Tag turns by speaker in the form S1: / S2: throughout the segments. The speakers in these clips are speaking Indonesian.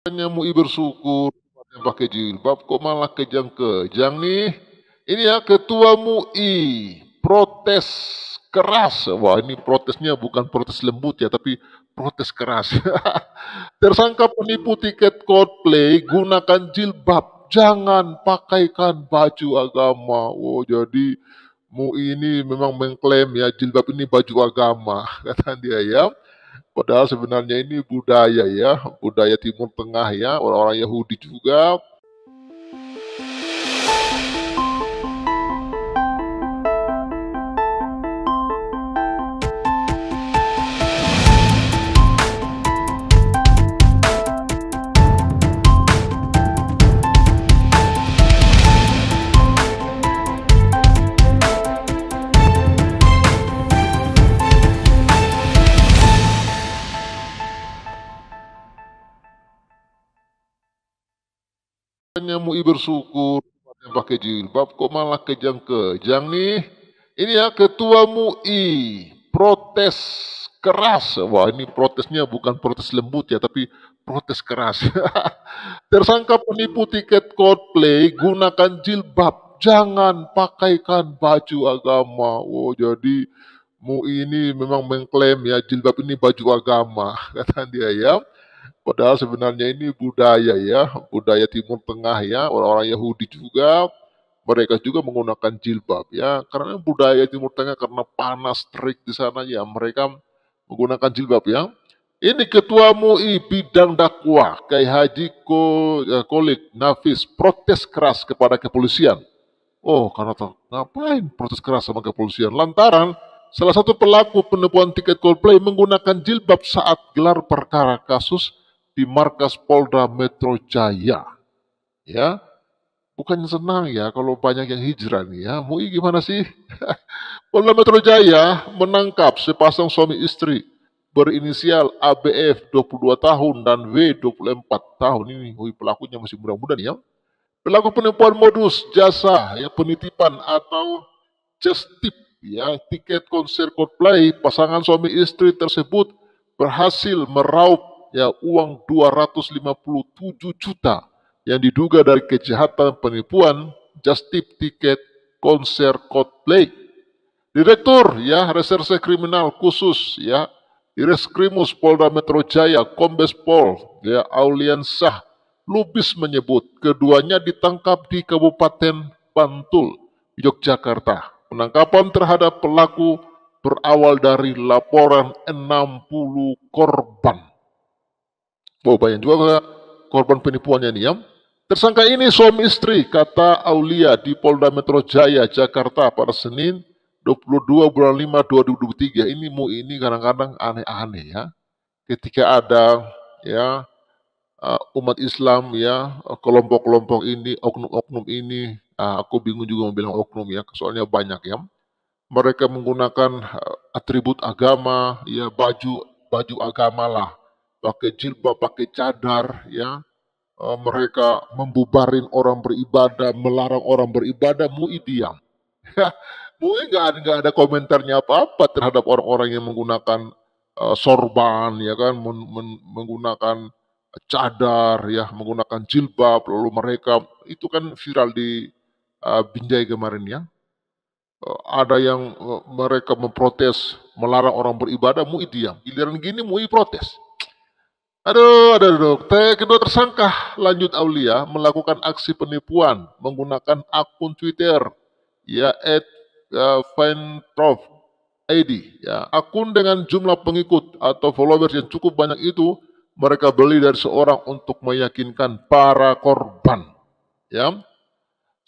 S1: Bukannya MUI bersyukur yang pakai jilbab kok malah kejang-kejang nih. Ini ya ketua MUI protes keras. Wah, ini protesnya bukan protes lembut ya, tapi protes keras. Tersangka penipu tiket Coldplay gunakan jilbab. Jangan pakaikan baju agama. Oh, jadi MUI ini memang mengklaim ya jilbab ini baju agama, kata dia ya. Padahal sebenarnya ini budaya ya, budaya Timur Tengah ya, orang-orang Yahudi juga. Bukannya MUI bersyukur yang pakai jilbab kok malah kejang-kejang nih. Ini ya ketua MUI protes keras. Wah, ini protesnya bukan protes lembut ya, tapi protes keras. Tersangka penipu tiket Coldplay gunakan jilbab. Jangan pakaikan baju agama. Oh, jadi MUI ini memang mengklaim ya jilbab ini baju agama, kata dia ya. Padahal sebenarnya ini budaya ya, budaya Timur Tengah ya, orang-orang Yahudi juga, mereka juga menggunakan jilbab ya, karena budaya Timur Tengah karena panas terik di sana ya, mereka menggunakan jilbab ya. Ini Ketua MUI bidang dakwah, Kiai Haji Kolik Nafis protes keras kepada kepolisian. Oh, karena ngapain protes keras sama kepolisian? Lantaran salah satu pelaku penipuan tiket Coldplay menggunakan jilbab saat gelar perkara kasus di markas Polda Metro Jaya. Ya, bukannya senang ya kalau banyak yang hijrah nih ya. MUI gimana sih? Polda Metro Jaya menangkap sepasang suami istri berinisial ABF 22 tahun dan W 24 tahun ini. Pelakunya masih muda-muda nih ya. Pelaku penipuan modus jasa ya penitipan atau just tip ya tiket konser Coldplay, pasangan suami istri tersebut berhasil meraup ya uang 257 juta yang diduga dari kejahatan penipuan just tip tiket konser Coldplay. Direktur ya Reserse Kriminal Khusus ya Direskrimus Polda Metro Jaya Kombes Pol ya Auliansah Lubis menyebut keduanya ditangkap di Kabupaten Bantul, Yogyakarta. Penangkapan terhadap pelaku berawal dari laporan 60 korban. Oh, banyak juga korban penipuannya nih ya. Tersangka ini suami istri, kata Aulia di Polda Metro Jaya, Jakarta pada Senin 22 bulan 5 2023. Ini kadang-kadang aneh-aneh ya. Ketika ada ya umat Islam ya, kelompok-kelompok ini, oknum-oknum ini, aku bingung juga mau bilang oknum ya, soalnya banyak ya. Mereka menggunakan atribut agama, ya baju baju agama lah, pakai jilbab, pakai cadar, ya. Mereka membubarin orang beribadah, melarang orang beribadah, MUI diam. MUI nggak ada komentarnya apa-apa terhadap orang-orang yang menggunakan sorban, ya kan, menggunakan cadar, ya, menggunakan jilbab, lalu mereka itu kan viral di Binjai kemarin ya. Ada yang mereka memprotes melarang orang beribadah, MUI diam. Giliran gini MUI protes. Aduh. Kedua tersangka lanjut Aulia melakukan aksi penipuan menggunakan akun Twitter ya @Vaintrov ID ya. Akun dengan jumlah pengikut atau followers yang cukup banyak itu mereka beli dari seorang untuk meyakinkan para korban ya.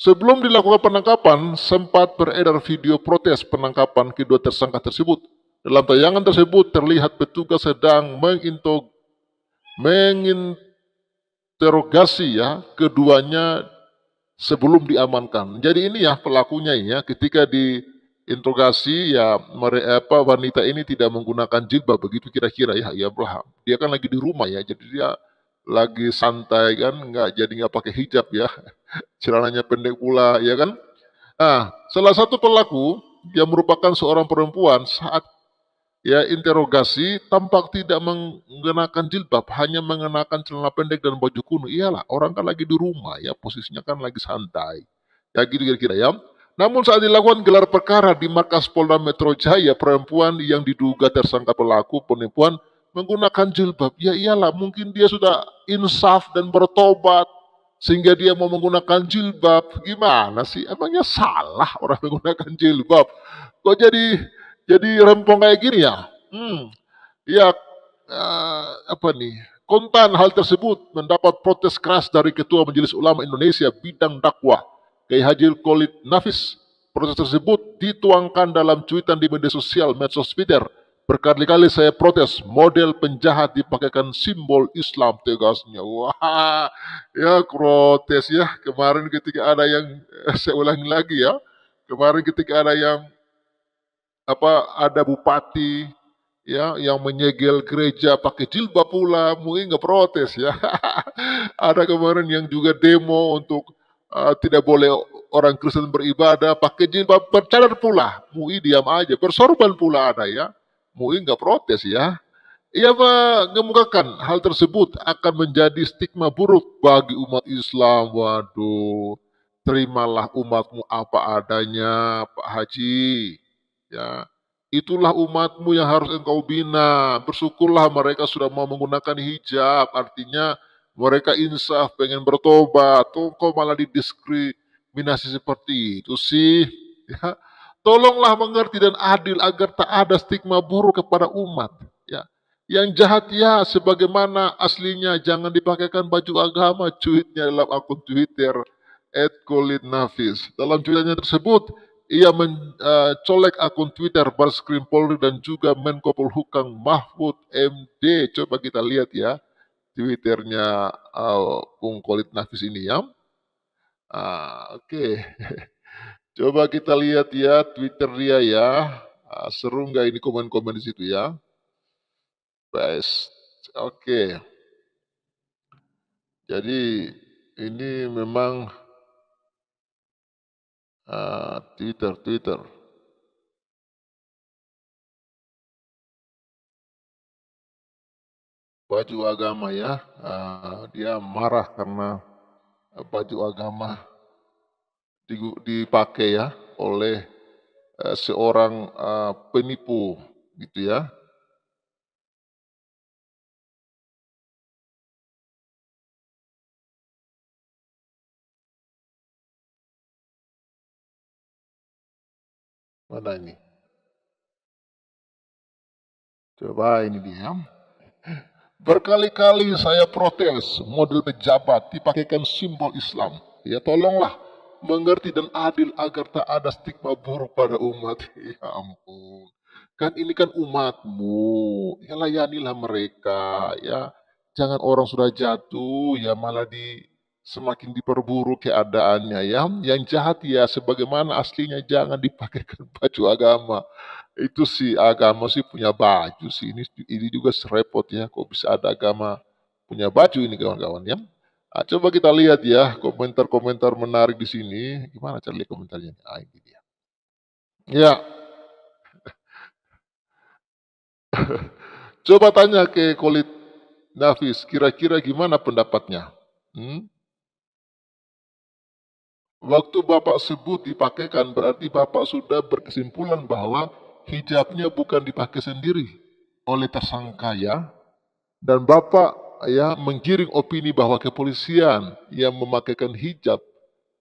S1: Sebelum dilakukan penangkapan, sempat beredar video protes penangkapan kedua tersangka tersebut. Dalam tayangan tersebut terlihat petugas sedang menginterogasi ya keduanya sebelum diamankan. Jadi ini ya pelakunya ya ketika diinterogasi ya wanita ini tidak menggunakan jilbab begitu kira-kira ya dia kan lagi di rumah ya jadi dia lagi santai kan nggak pakai hijab ya celananya pendek pula ya kan. Nah, salah satu pelaku yang merupakan seorang perempuan saat ya interogasi tampak tidak mengenakan jilbab, hanya mengenakan celana pendek dan baju kuno. Iyalah, orang kan lagi di rumah ya, posisinya kan lagi santai. Ya gitu kira-kira ya. Namun saat dilakukan gelar perkara di markas Polda Metro Jaya, perempuan yang diduga tersangka pelaku penipuan menggunakan jilbab. Ya iyalah, mungkin dia sudah insaf dan bertobat sehingga dia mau menggunakan jilbab. Gimana sih? Emangnya salah orang menggunakan jilbab? Kok jadi rempong kayak gini ya? Ya, apa nih? Kontan hal tersebut mendapat protes keras dari Ketua Majelis Ulama Indonesia bidang dakwah, Kiai Haji Khalid Nafis. Protes tersebut dituangkan dalam cuitan di media sosial medsos Twitter. Berkali-kali saya protes, model penjahat dipakaikan simbol Islam, tegasnya. Wah, ya protes ya. Kemarin ketika ada yang, saya ulangi lagi ya. Kemarin ketika ada yang ada bupati ya yang menyegel gereja pakai jilbab pula, mungkin nggak protes ya. Ada kemarin yang juga demo untuk tidak boleh orang Kristen beribadah pakai jilbab, bercadar pula, MUI diam aja, bersorban pula ada ya, MUI nggak protes ya. Ia mengemukakan hal tersebut akan menjadi stigma buruk bagi umat Islam. Waduh, terimalah umatmu apa adanya, Pak Haji. Ya, itulah umatmu yang harus engkau bina. Bersyukurlah mereka sudah mau menggunakan hijab. Artinya mereka insaf, pengen bertobat. Tuh kau malah didiskriminasi seperti itu sih. Ya, tolonglah mengerti dan adil agar tak ada stigma buruk kepada umat. Ya, yang jahat ya sebagaimana aslinya, jangan dipakaikan baju agama, cuitnya dalam akun Twitter @kolidnafis. Dalam cuitannya tersebut, ia mencolek akun Twitter Barskrim Polri dan juga Menko Polhukam Mahfud MD. Coba kita lihat ya Twitternya Bung Khalid Nafis ini ya. Oke. Coba kita lihat ya Twitter dia ya. Seru nggak ini komen-komen di situ ya? Best. Oke. Jadi ini memang Twitter. Baju agama ya. Dia marah karena baju agama dipakai ya oleh seorang penipu gitu ya. Mana ini? Coba ini dia. Berkali-kali saya protes model pejabat dipakaikan simbol Islam. Ya tolonglah mengerti dan adil agar tak ada stigma buruk pada umat. Ya ampun. Kan ini kan umatmu. Ya layanilah mereka ya. Jangan orang sudah jatuh ya malah semakin diperburuk keadaannya ya. Yang jahat ya sebagaimana aslinya, jangan dipakaikan baju agama. Itu sih agama sih punya baju sih, ini juga serepot ya, kok bisa ada agama punya baju ini kawan-kawan ya. Coba kita lihat ya komentar-komentar menarik di sini. Gimana cara lihat komentarnya? Ini dia. Ya, coba tanya ke Khalid Nafis, kira-kira gimana pendapatnya? Hmm? Waktu Bapak sebut dipakaikan, berarti Bapak sudah berkesimpulan bahwa hijabnya bukan dipakai sendiri oleh tersangka ya. Dan Bapak ya menggiring opini bahwa kepolisian yang memakaikan hijab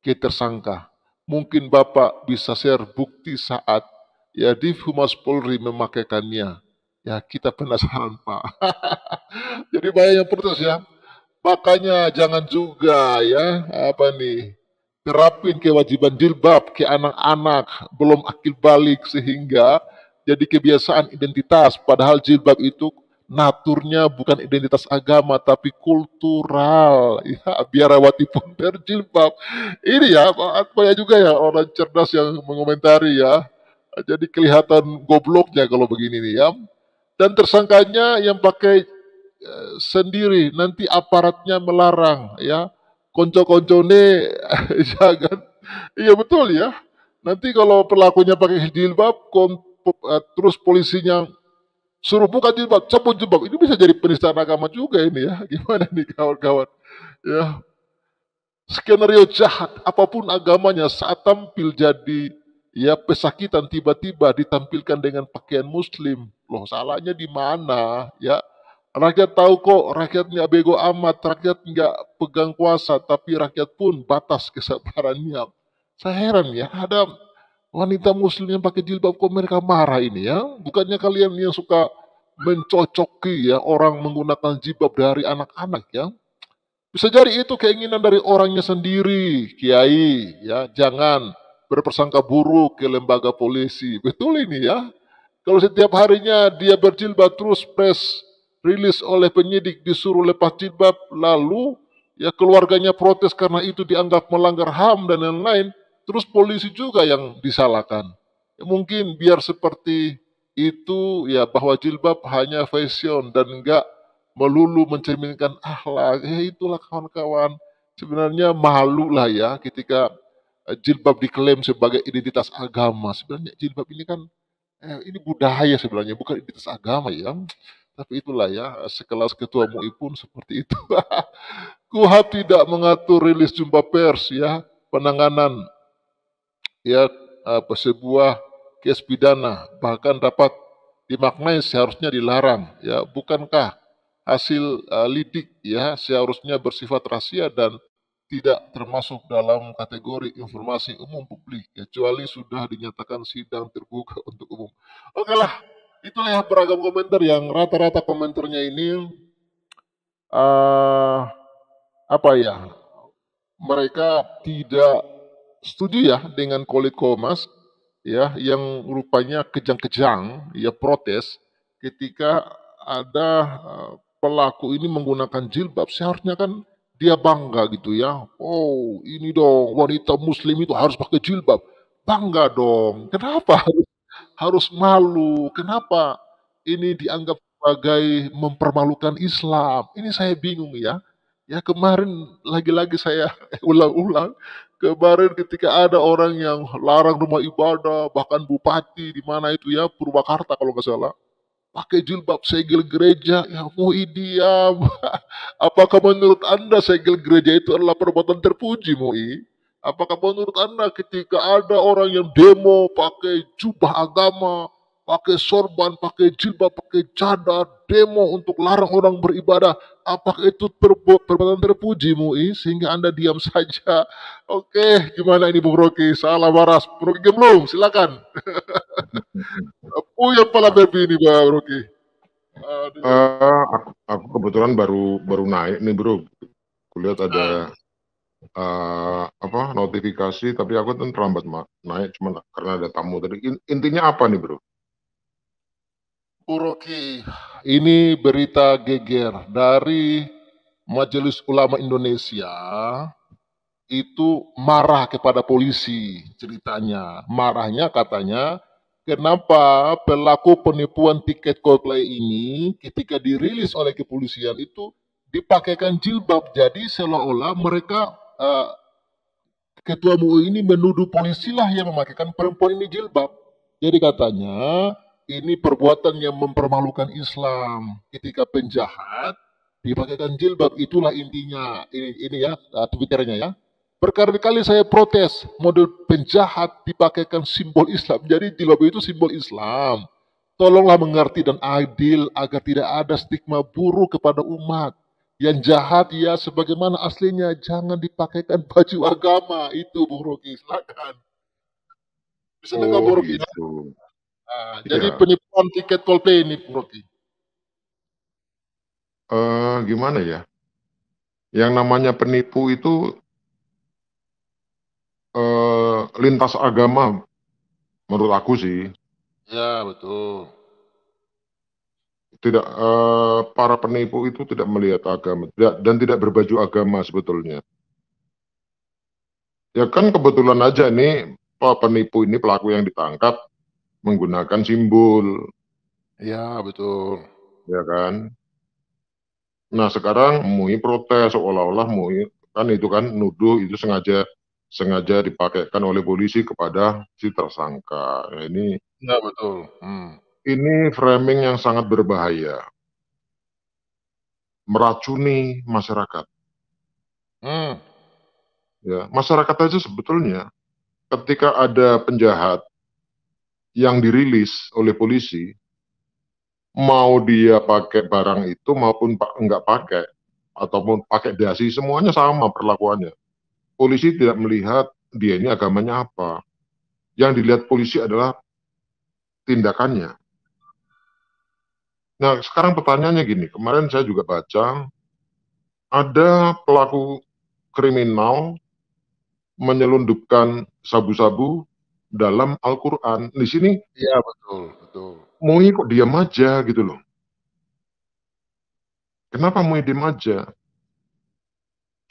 S1: ke tersangka. Mungkin Bapak bisa share bukti saat ya Div Humas Polri memakaikannya. Ya kita penasaran Pak. Jadi banyak yang protes ya. Makanya jangan juga ya terapin kewajiban jilbab ke anak-anak belum akil balik sehingga jadi kebiasaan identitas, padahal jilbab itu naturnya bukan identitas agama tapi kultural ya, biarawati pun berjilbab. Ini ya banyak juga ya orang cerdas yang mengomentari ya, jadi kelihatan gobloknya kalau begini nih ya. Dan tersangkanya yang pakai sendiri, nanti aparatnya melarang ya, konco-koncone jangan. Iya betul ya, nanti kalau pelakunya pakai jilbab terus polisinya suruh buka jilbab, cabut jilbab. Ini bisa jadi penistaan agama juga ini ya. Gimana nih kawan-kawan? Ya, skenario jahat apapun agamanya saat tampil jadi ya pesakitan tiba-tiba ditampilkan dengan pakaian muslim. Loh, salahnya di mana? Ya, rakyat tahu kok, rakyatnya bego amat, rakyat nggak pegang kuasa, tapi rakyat pun batas kesabarannya. Saya heran ya, ada wanita muslim yang pakai jilbab kok mereka marah ini ya. Bukannya kalian yang suka mencocoki ya orang menggunakan jilbab dari anak-anak ya. Bisa jadi itu keinginan dari orangnya sendiri, kiai, ya. Jangan berpersangka buruk ke lembaga polisi. Betul ini ya. Kalau setiap harinya dia berjilbab terus press rilis oleh penyidik disuruh lepas jilbab, lalu ya keluarganya protes karena itu dianggap melanggar HAM dan lain-lain, terus polisi juga yang disalahkan. Ya, mungkin biar seperti itu ya bahwa jilbab hanya fashion dan enggak melulu mencerminkan akhlak. Itulah kawan-kawan. Sebenarnya malu lah ya ketika jilbab diklaim sebagai identitas agama. Sebenarnya jilbab ini kan ini budaya sebenarnya, bukan identitas agama ya. Tapi itulah ya, sekelas ketua MUI pun seperti itu. KUHP tidak mengatur rilis jumpa pers ya, penanganan ya sebuah kes pidana bahkan dapat dimaknai seharusnya dilarang ya. Bukankah hasil lidik ya seharusnya bersifat rahasia dan tidak termasuk dalam kategori informasi umum publik kecuali sudah dinyatakan sidang terbuka untuk umum. Oke lah, itulah ya beragam komentar yang rata-rata komentarnya ini uh, apa ya, mereka tidak setuju ya dengan Kulit Komas ya yang rupanya kejang-kejang ya protes ketika ada pelaku ini menggunakan jilbab. Seharusnya kan dia bangga gitu ya. Oh, ini dong wanita muslim itu harus pakai jilbab. Bangga dong. Kenapa harus malu? Kenapa ini dianggap sebagai mempermalukan Islam? Ini saya bingung ya. Ya kemarin lagi-lagi saya ulang-ulang. Kemarin ketika ada orang yang larang rumah ibadah, bahkan bupati di mana itu ya, Purwakarta kalau nggak salah, pakai jilbab segel gereja, ya mau diam. Apakah menurut Anda segel gereja itu adalah perbuatan terpuji, Moi? Apakah menurut Anda ketika ada orang yang demo pakai jubah agama, pakai sorban, pakai jilbab, pakai cadar, demo untuk larang orang beribadah, apakah itu perbuatan terpuji, Moi? Sehingga Anda diam saja. Oke, gimana ini Bung Rocky? Salah waras. Bung Rocky belum? Silakan. Yang pala baby ini Bang Rocky.
S2: Aku kebetulan baru naik nih bro. Kulihat ada notifikasi, tapi aku tuh terlambat naik, cuman karena ada tamu tadi. Intinya apa nih bro?
S1: Bu Rocky, ini berita geger dari Majelis Ulama Indonesia itu marah kepada polisi ceritanya. Marahnya katanya, kenapa pelaku penipuan tiket Coldplay ini ketika dirilis oleh kepolisian itu dipakaikan jilbab. Jadi seolah-olah mereka ketua MUI ini menuduh polisi lah yang memakaikan perempuan ini jilbab. Jadi katanya ini perbuatan yang mempermalukan Islam. Ketika penjahat dipakaikan jilbab, itulah intinya. Ini ya Twitternya ya. Berkali-kali saya protes model penjahat dipakaikan simbol Islam. Jadi jilbab itu simbol Islam. Tolonglah mengerti dan adil agar tidak ada stigma buruk kepada umat. Yang jahat ya sebagaimana aslinya, jangan dipakaikan baju agama. Itu Bung Rocky, silakan. Bisa dengar Bung Rocky ya?
S2: Gitu.
S1: Jadi penipuan tiket Coldplay ini Bung Rocky.
S2: Gimana ya? Yang namanya penipu itu lintas agama, menurut aku sih.
S1: Ya betul.
S2: Tidak, para penipu itu tidak melihat agama dan tidak berbaju agama sebetulnya. Ya kan kebetulan aja nih penipu ini, pelaku yang ditangkap menggunakan simbol.
S1: Ya betul.
S2: Ya kan. Nah sekarang MUI protes seolah-olah MUI kan itu kan nuduh itu sengaja dipakaikan oleh polisi kepada si tersangka. Nah, ini
S1: Ya betul.
S2: Ini framing yang sangat berbahaya, meracuni masyarakat. Ya, masyarakat aja sebetulnya ketika ada penjahat yang dirilis oleh polisi, mau dia pakai barang itu maupun enggak pakai, ataupun pakai dasi, semuanya sama perlakuannya. Polisi tidak melihat dia ini agamanya apa. Yang dilihat polisi adalah tindakannya. Nah, sekarang pertanyaannya gini, kemarin saya juga baca, ada pelaku kriminal menyelundupkan sabu-sabu dalam Al-Quran. Di sini,
S1: Iya, betul, betul.
S2: MUI kok diam aja gitu loh. Kenapa MUI diam aja?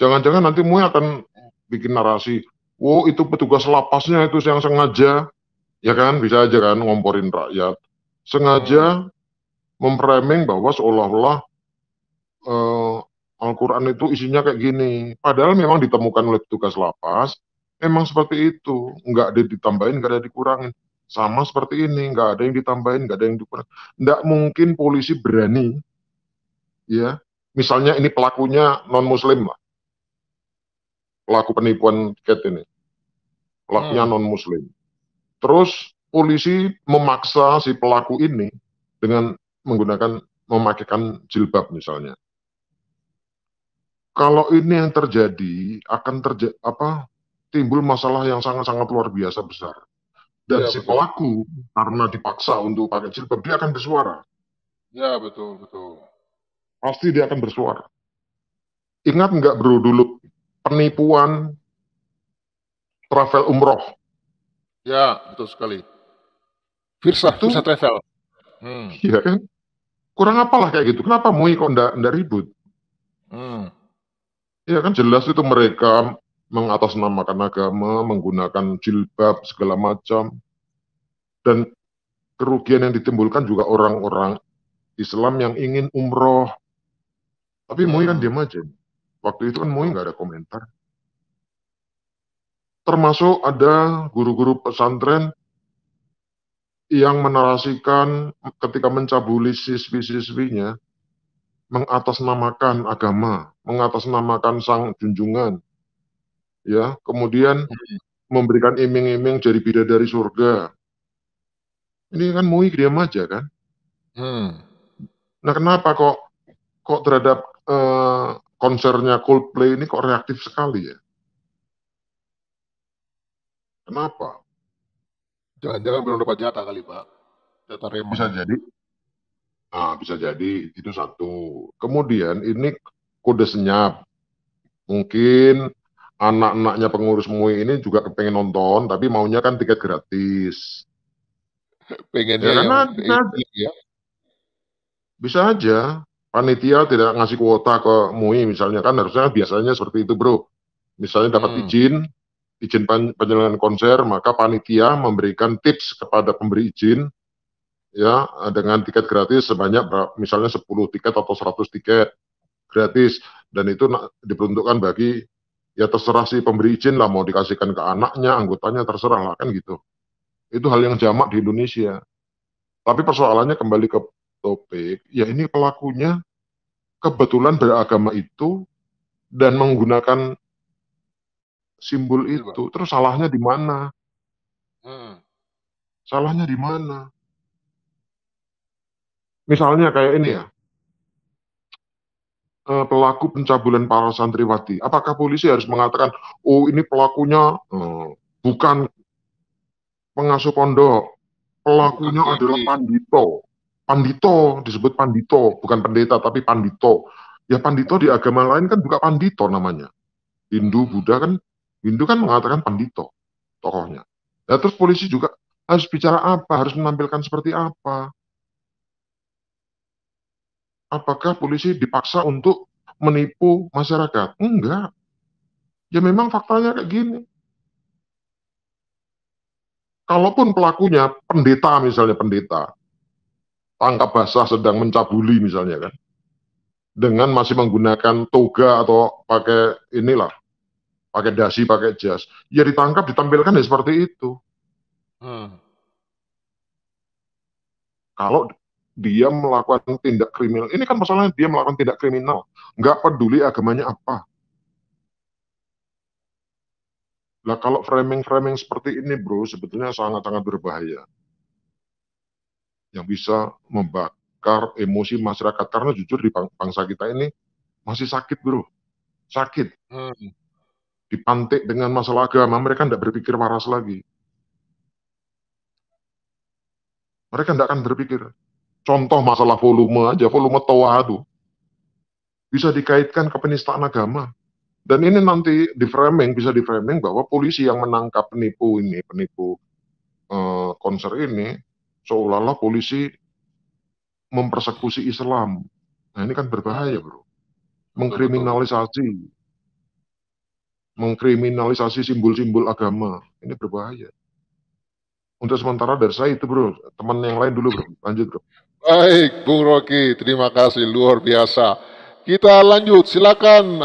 S2: Jangan-jangan nanti MUI akan bikin narasi, oh itu petugas lapasnya itu yang sengaja, ya kan, bisa aja kan ngomporin rakyat. Sengaja memframing bahwa seolah-olah Al-Quran itu isinya kayak gini. Padahal memang ditemukan oleh petugas lapas, memang seperti itu. Nggak ada ditambahin, nggak ada dikurangin. Sama seperti ini, nggak ada yang ditambahin, nggak ada yang dikurangin. Nggak mungkin polisi berani, ya. Misalnya ini pelakunya non-muslim lah, pelaku penipuan tiket ini. Pelakunya non-muslim. Terus polisi memaksa si pelaku ini dengan menggunakan memakaikan jilbab misalnya. Kalau ini yang terjadi akan timbul masalah yang sangat-sangat luar biasa besar. Dan
S1: Iya,
S2: si
S1: betul.
S2: pelaku karena dipaksa untuk pakai jilbab dia akan bersuara.
S1: Ya, betul, betul.
S2: Pasti dia akan bersuara. Ingat nggak bro dulu penipuan travel umroh
S1: Ya, betul sekali. Firsa, Firsa
S2: itu,
S1: Travel.
S2: ya kan? Kurang apalah kayak gitu. Kenapa MUI kok ndak ribut? Ya kan jelas itu mereka mengatasnamakan agama, menggunakan jilbab segala macam, dan kerugian yang ditimbulkan juga orang-orang Islam yang ingin umroh. Tapi MUI kan diam aja. Waktu itu kan MUI nggak ada komentar. Termasuk ada guru-guru pesantren yang menarasikan ketika mencabuli siswi-siswinya, mengatasnamakan agama, mengatasnamakan sang junjungan, ya, kemudian memberikan iming-iming jadi bidadari surga. Ini kan MUI diam aja kan. Nah kenapa kok terhadap konsernya Coldplay ini kok reaktif sekali ya? Kenapa?
S1: Jangan-jangan belum dapat jatah kali, Pak. Jatah remah.
S2: Bisa jadi. Nah, bisa jadi itu satu. Kemudian ini kode senyap. Mungkin anak-anaknya pengurus MUI ini juga kepengen nonton, tapi maunya kan tiket gratis. Ya
S1: Pengennya yang
S2: karena bisa aja,
S1: ya.
S2: bisa aja. Panitia tidak ngasih kuota ke MUI misalnya kan harusnya biasanya seperti itu bro. Misalnya dapat izin penyelenggaraan konser, maka panitia memberikan tips kepada pemberi izin ya dengan tiket gratis sebanyak misalnya 10 tiket atau 100 tiket gratis, dan itu diperuntukkan bagi ya terserah si pemberi izin lah mau dikasihkan ke anaknya, anggotanya terserah lah kan gitu. Itu hal yang jamak di Indonesia. Tapi persoalannya kembali ke topik, ya ini pelakunya kebetulan beragama itu dan menggunakan simbol itu. Terus salahnya di mana? Salahnya di mana? Misalnya kayak ini ya, pelaku pencabulan para santriwati. Apakah polisi harus mengatakan, oh ini pelakunya bukan pengasuh pondok,
S1: Bukan
S2: pelakunya adalah
S1: kiai.
S2: pandito. Pandito disebut pandito, bukan pendeta tapi pandito. Ya pandito di agama lain kan juga pandito namanya. Hindu, Buddha kan, Hindu kan mengatakan pandito tokohnya. Ya, terus polisi juga harus bicara apa, harus menampilkan seperti apa. Apakah polisi dipaksa untuk menipu masyarakat? Enggak. Ya memang faktanya kayak gini. Kalaupun pelakunya pendeta misalnya pendeta, tangkap basah sedang mencabuli misalnya kan, dengan masih menggunakan toga atau pakai inilah, pakai dasi, pakai jas, ya ditangkap, ditampilkan ya seperti itu. Kalau dia melakukan tindak kriminal, ini kan masalahnya dia melakukan tindak kriminal, nggak peduli agamanya apa. Nah, kalau framing-framing seperti ini, bro, sebetulnya sangat-sangat berbahaya. Yang bisa membakar emosi masyarakat. Karena jujur di bangsa kita ini masih sakit, bro. Sakit. Dipantik dengan masalah agama, mereka tidak berpikir waras lagi. Mereka tidak akan berpikir. Contoh masalah volume aja, volume toa itu bisa dikaitkan ke penistaan agama. Dan ini nanti bisa di framing bahwa polisi yang menangkap penipu konser ini, seolah-olah polisi mempersekusi Islam. Nah ini kan berbahaya, bro. Mengkriminalisasi simbol-simbol agama. Ini berbahaya. Untuk sementara dari saya itu, bro. Teman yang lain dulu, bro. Lanjut, bro.
S1: Baik, Bung Rocky, terima kasih, luar biasa. Kita lanjut, silakan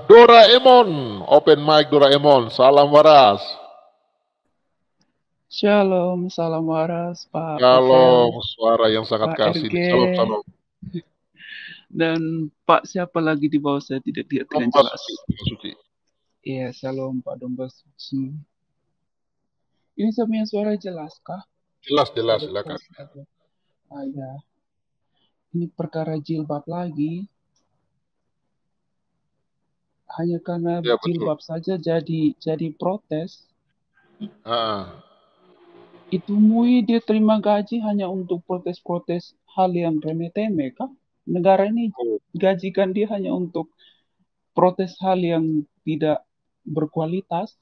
S1: Doraemon, open mic Doraemon, salam waras.
S3: Shalom, salam waras, Pak
S1: Shalom,
S3: Pavel,
S1: suara yang sangat
S3: Pak
S1: kasih.
S3: RG,
S1: Salam, salam.
S3: dan Pak siapa lagi di bawah saya tidak lihat dengan
S1: Domba
S3: jelas.
S1: Suci.
S3: Iya, shalom Pak Domba Suci. Ini saya punya suara jelas kah?
S1: Jelas, silakan.
S3: Ah ya, ini perkara jilbab lagi. Hanya karena
S1: Ya,
S3: jilbab saja jadi protes. Itu MUI dia terima gaji hanya untuk protes-protes hal yang remeh-temeh kah? Negara ini gajikan dia hanya untuk protes hal yang tidak berkualitas,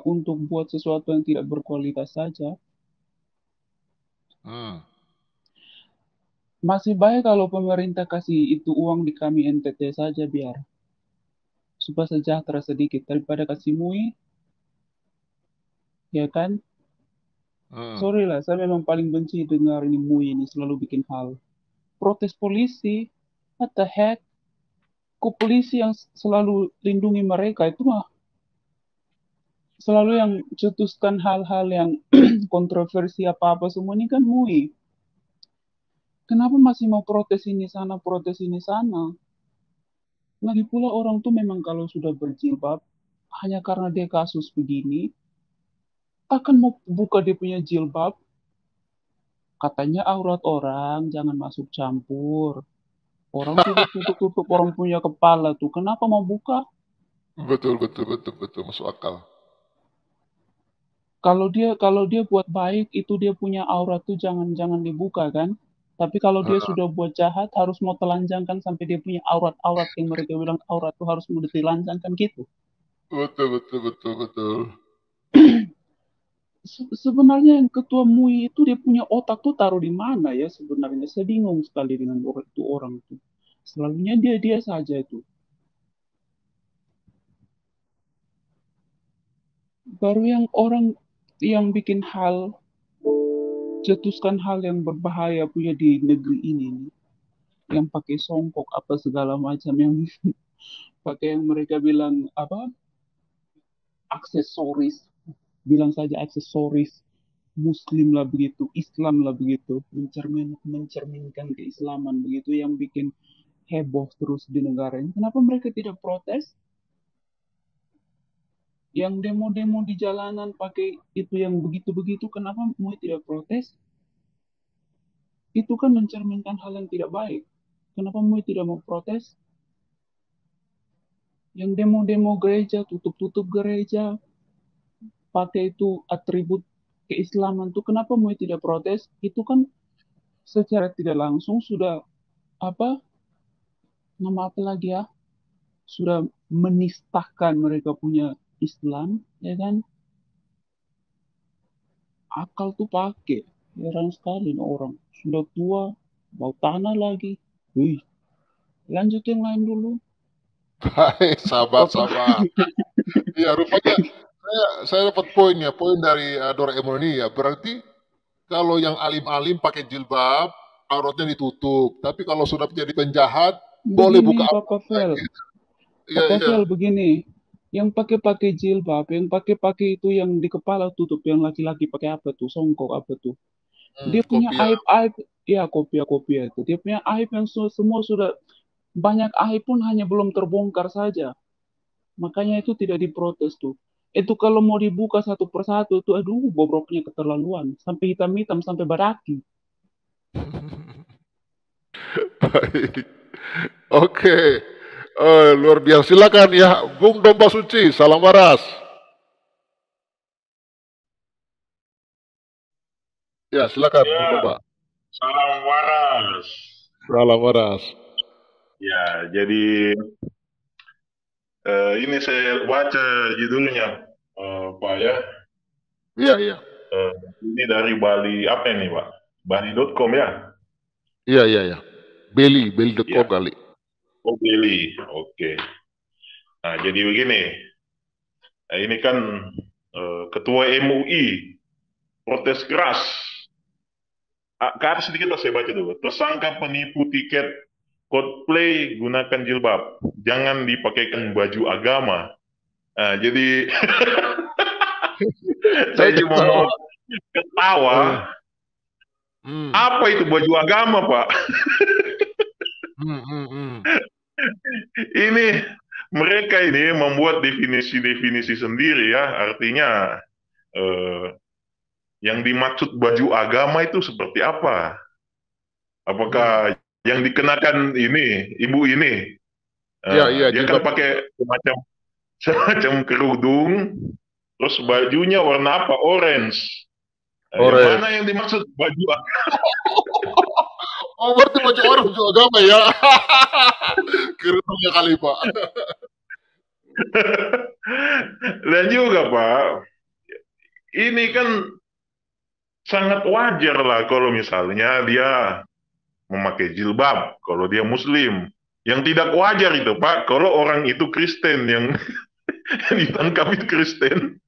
S3: untuk buat sesuatu yang tidak berkualitas saja. Masih baik kalau pemerintah kasih itu uang di kami NTT saja biar supaya sejahtera sedikit daripada kasih MUI, ya kan? Sorry lah, saya memang paling benci dengar ini MUI ini selalu bikin hal. Protes polisi, what the heck? Kok polisi yang selalu lindungi mereka itu mah selalu yang cetuskan hal-hal yang kontroversi apa-apa semua ini kan MUI. Kenapa masih mau protes ini sana, protes ini sana? Lagi pula orang tuh memang kalau sudah berjilbab, hanya karena dia kasus begini, akan mau buka dia punya jilbab, katanya aurat orang, jangan masuk campur. Orang sudah tutup-tutup orang punya kepala tuh, kenapa mau buka?
S1: Betul, masuk akal.
S3: Kalau dia buat baik, itu dia punya aurat tuh jangan dibuka kan? Tapi kalau dia sudah buat jahat, harus mau telanjangkan sampai dia punya aurat-aurat yang mereka bilang aurat tuh harus mau ditelanjangkan gitu.
S1: Betul.
S3: Sebenarnya yang ketua MUI itu dia punya otak tuh taruh di mana ya sebenarnya? Saya bingung sekali dengan orang itu. Selalunya dia saja itu. Baru yang orang yang bikin hal, cetuskan hal yang berbahaya punya di negeri ini nih. Yang pakai songkok apa segala macam yang pakai yang mereka bilang apa? Aksesoris. Bilang saja aksesoris. Muslim lah begitu, Islam lah begitu, mencerminkan keislaman begitu yang bikin heboh terus di negara ini. Kenapa mereka tidak protes? Yang demo-demo di jalanan pakai itu yang begitu-begitu, kenapa MUI tidak protes? Itu kan mencerminkan hal yang tidak baik. Kenapa MUI tidak mau protes? Yang demo-demo gereja, tutup-tutup gereja, pakai itu atribut keislaman tuh, kenapa MUI tidak protes? Itu kan secara tidak langsung sudah apa nama apa lagi ya, sudah menistakan mereka punya Islam, ya kan? Akal tuh pakai, heran sekali nih orang sudah tua mau tanah lagi. Wih, lanjut yang lain dulu.
S1: Baik, sahabat. Ya, rupanya saya dapat poin dari Doraemon ini ya. Berarti kalau yang alim-alim pakai jilbab, auratnya ditutup. Tapi kalau sudah menjadi penjahat, boleh buka
S3: Begini Pak Pavel, Pak Pavel begini, yang pakai jilbab, yang pakai itu yang di kepala tutup, yang laki-laki pakai apa tuh, songkok apa tuh? Dia punya Iya, kopia-kopia itu. Dia punya aib yang semua sudah banyak aib pun hanya belum terbongkar saja. Makanya itu tidak diprotes tuh. Itu kalau mau dibuka satu persatu tuh, aduh, bobroknya keterlaluan. Sampai hitam-hitam, sampai baraki.
S1: Baik. Oke. Luar biasa. Silakan ya, Bung Domba Suci, salam waras. Ya, silakan Bung
S4: Ya,
S1: Domba.
S4: salam waras.
S1: Salam waras.
S4: Ya, jadi ini saya baca judulnya, Pak ya.
S1: Iya, iya.
S4: Eh, ini dari Bali apa ini, Pak? Bali.com ya?
S1: Iya, iya, iya. Beli.com
S4: Ya.
S1: kali.
S4: Oh, Beli. Oke. Nah, jadi begini. Nah, ini kan Ketua MUI protes keras. Ke atas sedikit lah saya baca dulu. Tersangka penipu tiket Coldplay gunakan jilbab. Jangan dipakaikan baju agama. Nah, jadi
S1: Saya
S4: saya cuma
S1: ketawa.
S4: mau ketawa.
S1: Hmm.
S4: Apa itu baju agama, Pak?
S1: Hmm, hmm, hmm.
S4: Ini mereka ini membuat definisi-definisi sendiri ya. Artinya yang dimaksud baju agama itu seperti apa? Apakah yang dikenakan ini, ibu ini?
S1: Iya, iya,
S4: Dia kan
S1: jilbab.
S4: pakai semacam kerudung, terus bajunya warna apa? Orange. Nah, yang mana
S1: Orange.
S4: yang dimaksud baju agama?
S1: Oh, berarti baju orange baju agama ya. Kerudungnya kali, Pak.
S4: Dan juga, Pak, ini kan sangat wajar lah kalau misalnya dia memakai jilbab, kalau dia muslim. Yang tidak wajar itu, Pak, kalau orang itu Kristen, yang ditangkap itu Kristen,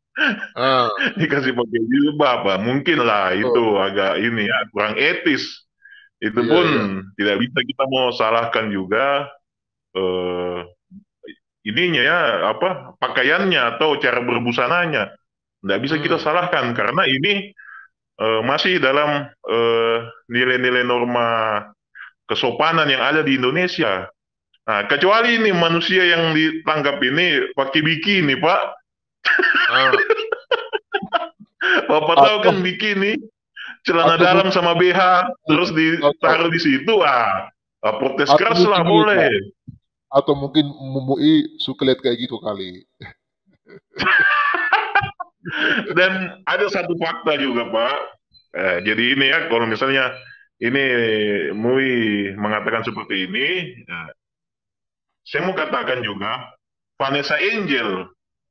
S1: Ah,
S4: dikasih pakai jilbab, Pak. Mungkin lah itu
S1: betul.
S4: agak ini ya, kurang etis. Itu
S1: Iya,
S4: pun
S1: iya.
S4: tidak bisa kita mau salahkan juga eh, ininya ya, apa, pakaiannya atau cara berbusananya. Tidak bisa kita
S1: Hmm.
S4: salahkan, karena ini masih dalam nilai-nilai norma kesopanan yang ada di Indonesia. Nah, kecuali ini manusia yang ditangkap ini pakai bikini, Pak.
S1: Ah.
S4: Bapak tahu
S1: Atau
S4: kan bikini, celana
S1: atau
S4: dalam
S1: mungkin
S4: sama BH, terus
S1: atau,
S4: ditaruh di situ, protes
S1: atau
S4: keras
S1: mungkin
S4: lah
S1: ini, Pak.
S4: boleh.
S1: Atau mungkin MUI suka lihat kayak gitu kali.
S4: Dan ada satu fakta juga, Pak. Jadi ini ya, kalau misalnya ini MUI mengatakan seperti ini, saya mau katakan juga, Vanessa Angel,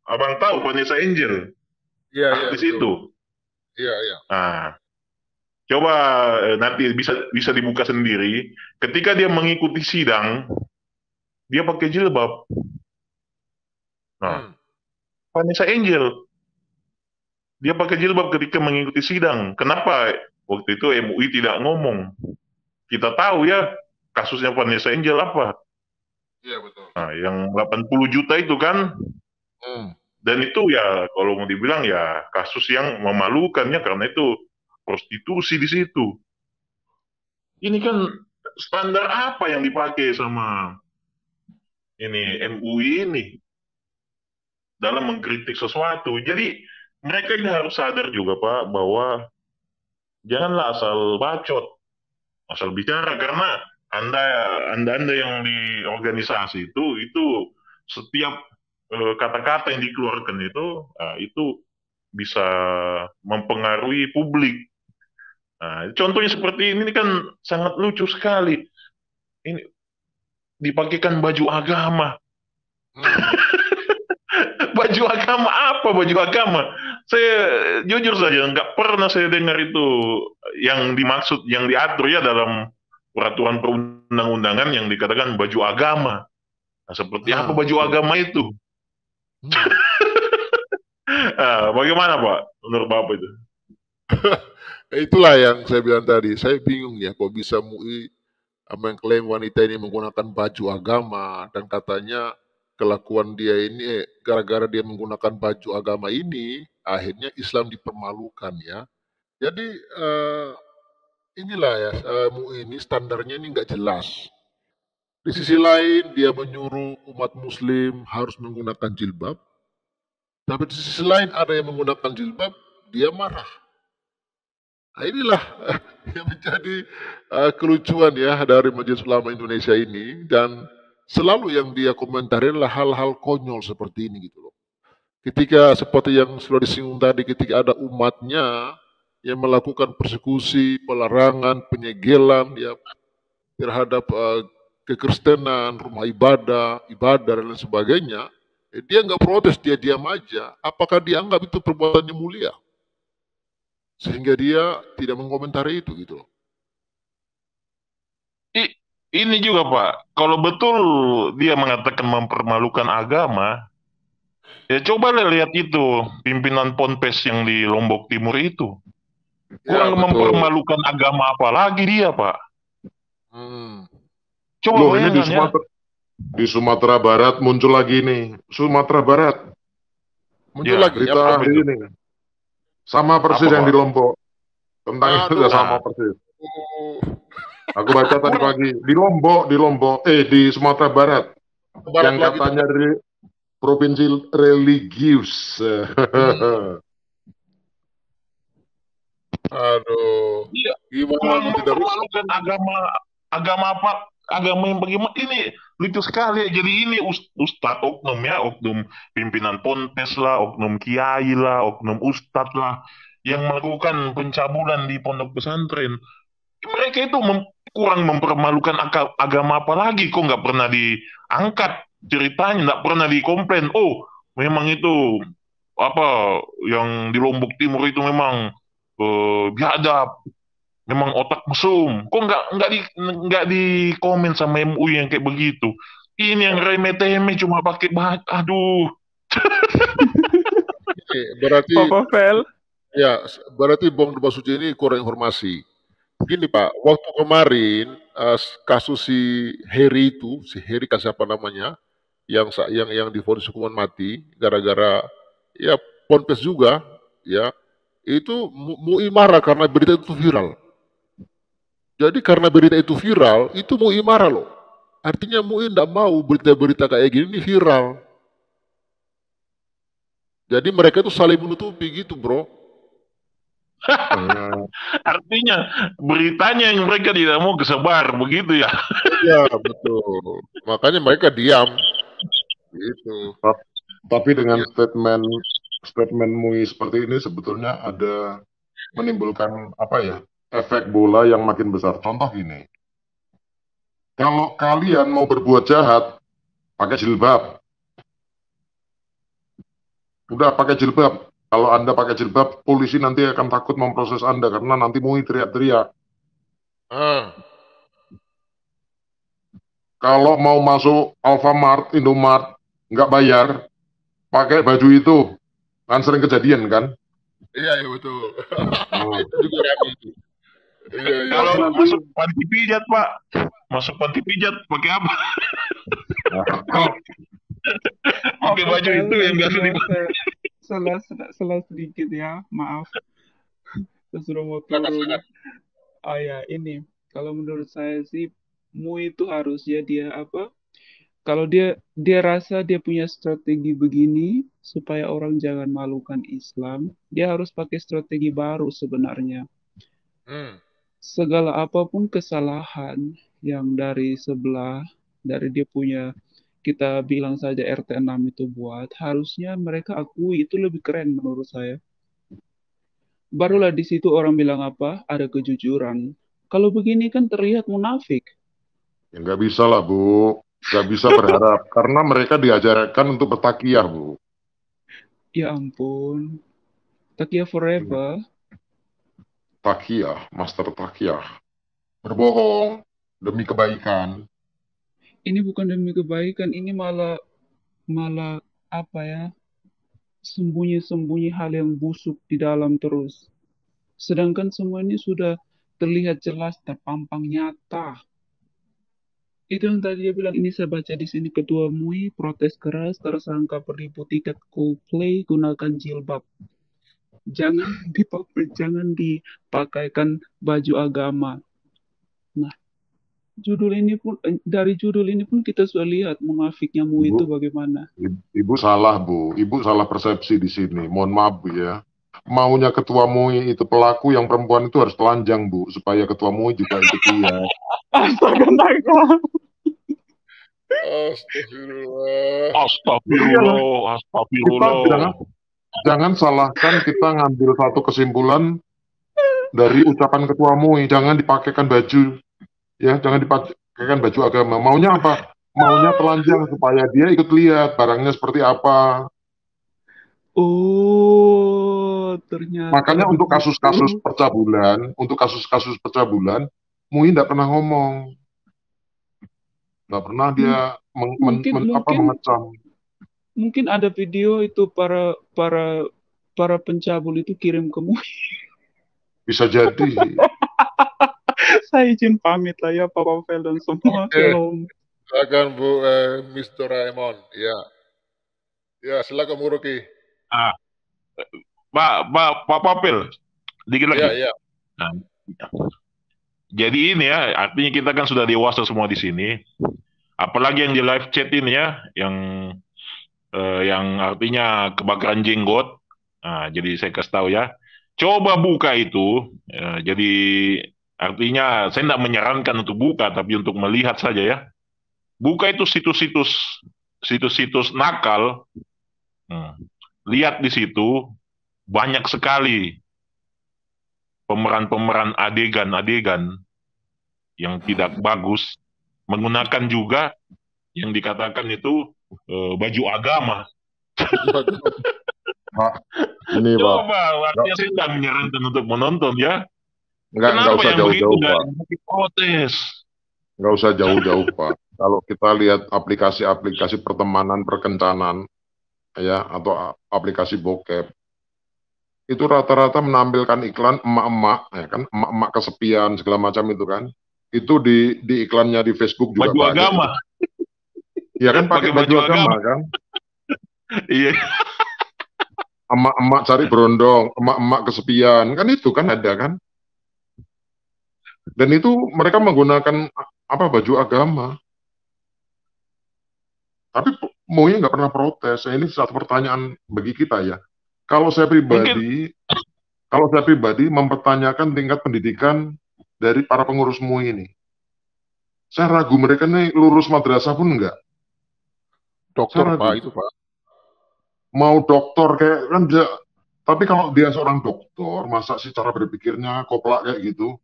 S4: abang tahu Vanessa Angel,
S1: Iya, iya,
S4: artis
S1: betul.
S4: itu.
S1: Iya, iya.
S4: Nah, coba nanti bisa bisa dibuka sendiri. Ketika dia mengikuti sidang, dia pakai jilbab. Nah,
S1: Hmm.
S4: Vanessa Angel, dia pakai jilbab ketika mengikuti sidang. Kenapa waktu itu MUI tidak ngomong? Kita tahu ya kasusnya Vanessa Angel apa.
S1: Iya, betul.
S4: Nah, yang 80 juta itu kan,
S1: Hmm.
S4: dan itu ya kalau mau dibilang ya kasus yang memalukan ya, karena itu prostitusi di situ. Ini kan standar apa yang dipakai sama ini MUI ini dalam mengkritik sesuatu. Jadi mereka ini harus sadar juga, Pak, bahwa janganlah asal bacot, asal bicara, karena anda yang di organisasi itu setiap kata-kata yang dikeluarkan itu bisa mempengaruhi publik. Nah, contohnya seperti ini kan sangat lucu sekali. Ini dipakaikan baju agama.
S1: Hmm.
S4: Baju agama apa baju agama? Saya jujur saja nggak pernah saya dengar itu yang dimaksud, yang diatur ya dalam peraturan perundang-undangan yang dikatakan baju agama. Nah, seperti apa
S1: Ah,
S4: baju
S1: betul.
S4: agama itu?
S1: Hmm.
S4: Bagaimana Pak menurut Bapak itu?
S1: Itulah yang saya bilang tadi. Saya bingung ya, kok bisa MUI mengklaim wanita ini menggunakan baju agama dan katanya kelakuan dia ini gara-gara dia menggunakan baju agama ini akhirnya Islam dipermalukan ya. Jadi inilah ya, MUI ini standarnya ini nggak jelas. Di sisi lain dia menyuruh umat muslim harus menggunakan jilbab, tapi di sisi lain ada yang menggunakan jilbab, dia marah. Nah, inilah yang menjadi kelucuan ya dari Majelis Ulama Indonesia ini, dan selalu yang dia komentari adalah hal-hal konyol seperti ini gitu loh. Ketika seperti yang sudah disinggung tadi, ketika ada umatnya yang melakukan persekusi, pelarangan, penyegelan ya terhadap kekristenan, rumah ibadah, dan lain sebagainya, dia nggak protes, dia diam aja. Apakah dia anggap itu perbuatan yang mulia? Sehingga dia tidak mengomentari itu gitu loh.
S4: Ini juga Pak, kalau betul dia mengatakan mempermalukan agama, ya coba lihat itu pimpinan Ponpes yang di Lombok Timur itu.
S1: Ya
S4: Kurang
S1: betul.
S4: mempermalukan agama apa lagi dia Pak? Coba
S2: Loh, ini
S4: bayangkan ya.
S2: di Sumatera Barat muncul lagi nih. Sumatera Barat.
S1: Muncul
S4: Ya,
S1: lagi
S2: Berita
S1: apa?
S2: hari ini. Sama persis
S4: Apa,
S2: yang
S4: Pak?
S2: di Lombok. Tentang itu
S1: Aduh.
S2: udah sama
S4: Nah,
S2: persis.
S1: Oh,
S2: Aku baca tadi
S4: kurang
S2: pagi. Di Sumatera Barat.
S1: barat
S2: Yang
S1: lagi tuh.
S2: katanya dari provinsi religius.
S1: Aduh,
S4: iya,
S1: gimana
S4: kurang
S1: mau tidak rusak?
S4: mempermalukan agama agama apa agama yang bagaimana ini lucu sekali ya. Jadi ini ustadz oknum ya, oknum pimpinan ponpes lah, oknum kiai lah, oknum ustadz lah yang melakukan pencabulan di pondok pesantren. Mereka itu kurang mempermalukan agama apa lagi, kok nggak pernah diangkat ceritanya, nggak pernah dikomplain. Oh, memang itu apa yang di Lombok Timur itu memang biadab, memang otak mesum. Kok nggak di komen sama MUI yang kayak begitu? Ini yang remeh-temeh cuma pakai bahasa. Aduh.
S1: Berarti
S3: Papa Fel.
S1: ya, berarti Bung Basuki ini kurang informasi. Gini Pak, waktu kemarin kasus si Heri itu, si Heri kasih apa namanya, yang divonis hukuman mati gara-gara ya ponpes juga, ya itu MUI marah karena berita itu viral. Jadi karena berita itu viral, itu MUI marah loh. Artinya MUI tidak mau berita-berita kayak gini ini viral. Jadi mereka itu saling menutupi gitu bro.
S4: Artinya beritanya yang mereka tidak mau kesebar begitu ya.
S1: Iya betul. Makanya mereka diam. Gitu.
S2: Tapi dengan statement MUI seperti ini sebetulnya ada menimbulkan apa ya, efek bola yang makin besar. Contoh gini, kalau kalian mau berbuat jahat pakai jilbab, udah pakai jilbab. Kalau Anda pakai jilbab, polisi nanti akan takut memproses Anda karena nanti MUI teriak-teriak.
S1: Ah,
S2: Kalau mau masuk Alfamart, Indomart, nggak bayar, pakai baju itu. Kan sering kejadian kan?
S1: iya iya betul.
S2: Hmm.
S1: Itu juga ramai itu. Iya iya.
S4: Kalau
S2: Tapi nanti
S4: masuk panti pijat Pak, masuk panti pijat pakai apa? Pakai
S3: Papa
S4: baju
S3: Fel,
S4: itu yang biasa
S3: saya,
S4: dipakai.
S3: saya salah sedikit ya, maaf. Saya sudah mau turun.
S1: Sangat-sangat.
S3: Ah ya, ini kalau menurut saya sih Mu itu harus ya dia apa? Kalau dia rasa dia punya strategi begini supaya orang jangan malukan Islam, dia harus pakai strategi baru sebenarnya.
S1: Hmm.
S3: Segala apapun kesalahan yang dari sebelah, dari dia punya, kita bilang saja RT 6 itu buat, harusnya mereka akui itu lebih keren menurut saya.
S1: Hmm.
S3: Barulah di situ orang bilang apa? Ada kejujuran. Kalau begini kan terlihat munafik.
S2: ya nggak bisa lah Bu, nggak bisa berharap karena mereka diajarkan untuk bertakiyah Bu.
S3: Ya ampun. Takia forever.
S2: Takiyah, master takiyah, berbohong demi kebaikan.
S3: Ini bukan demi kebaikan, ini malah malah apa ya? Sembunyi-sembunyi hal yang busuk di dalam terus. Sedangkan semua ini sudah terlihat jelas, terpampang nyata. Itu yang tadi dia bilang, ini saya baca di sini Ketua MUI protes keras tersangka penipu tiket Coldplay gunakan jilbab. jangan dipakaikan baju agama. Nah, dari judul ini pun kita sudah lihat munafiknya MUI itu
S2: Ibu,
S3: bagaimana.
S2: Ibu salah, Bu. Ibu salah persepsi di sini. Mohon maaf, Bu ya. Maunya ketua MUI itu pelaku yang perempuan itu harus telanjang, Bu, supaya ketua MUI juga ikut lihat.
S3: Astaga.
S1: Astagfirullah.
S4: Astagfirullah,
S2: Kita
S4: astagfirullah.
S2: jangan salahkan kita ngambil satu kesimpulan dari ucapan ketua MUI. Jangan dipakaikan baju, ya, jangan dipakaikan baju agama. Maunya apa? Maunya telanjang supaya dia ikut lihat barangnya seperti apa.
S3: Oh, ternyata
S2: Makanya untuk
S3: begitu.
S2: kasus-kasus percabulan, MUI tidak pernah ngomong, nggak pernah dia
S3: Mungkin
S2: mengecam.
S3: mungkin ada video itu para pencabul itu kirim ke MUI.
S2: Bisa jadi.
S3: Saya izin pamit lah ya Pak Pavel dan semua. Shalom.
S1: Silakan Bu Mr. Raymond. Ya. Ya, silakan Bu Rocky.
S4: Ah, Pak Papel, dikit lagi.
S1: Ya.
S4: Nah, jadi ini ya, artinya kita kan sudah dewasa semua di sini. Apalagi yang di live chat ini ya, yang artinya kebakaran jenggot. Nah, jadi saya kasih tahu ya. Coba buka itu. Jadi artinya saya tidak menyarankan untuk buka, tapi untuk melihat saja ya. Buka itu situs-situs nakal. Lihat di situ banyak sekali pemeran-pemeran adegan-adegan yang tidak bagus, menggunakan juga yang dikatakan itu baju agama.
S2: Pak, ini Pak.
S4: Coba, artinya saya tidak menyarankan untuk menonton ya.
S2: Nggak usah jauh-jauh Pak.
S4: Protes.
S2: Nggak usah jauh-jauh Pak. Kalau kita lihat aplikasi-aplikasi pertemanan, perkencanan, ya, atau aplikasi bokep, itu rata-rata menampilkan iklan emak-emak, ya kan, emak-emak kesepian segala macam itu kan. Itu di iklannya di Facebook juga
S4: baju
S2: banyak.
S4: Agama.
S2: Iya kan, pakai baju agama kan.
S4: Iya.
S2: Emak-emak cari berondong, emak-emak kesepian, kan itu kan ada kan. Dan itu mereka menggunakan baju agama. Tapi MUI nggak pernah protes. Ini satu pertanyaan bagi kita ya. Kalau saya pribadi mempertanyakan tingkat pendidikan dari para pengurus MUI ini. Saya ragu mereka nih lulus madrasah pun enggak.
S1: Dokter Pak itu Pak.
S2: Mau dokter kayak kan dia, tapi kalau dia seorang dokter, masa sih cara berpikirnya koplak kayak gitu?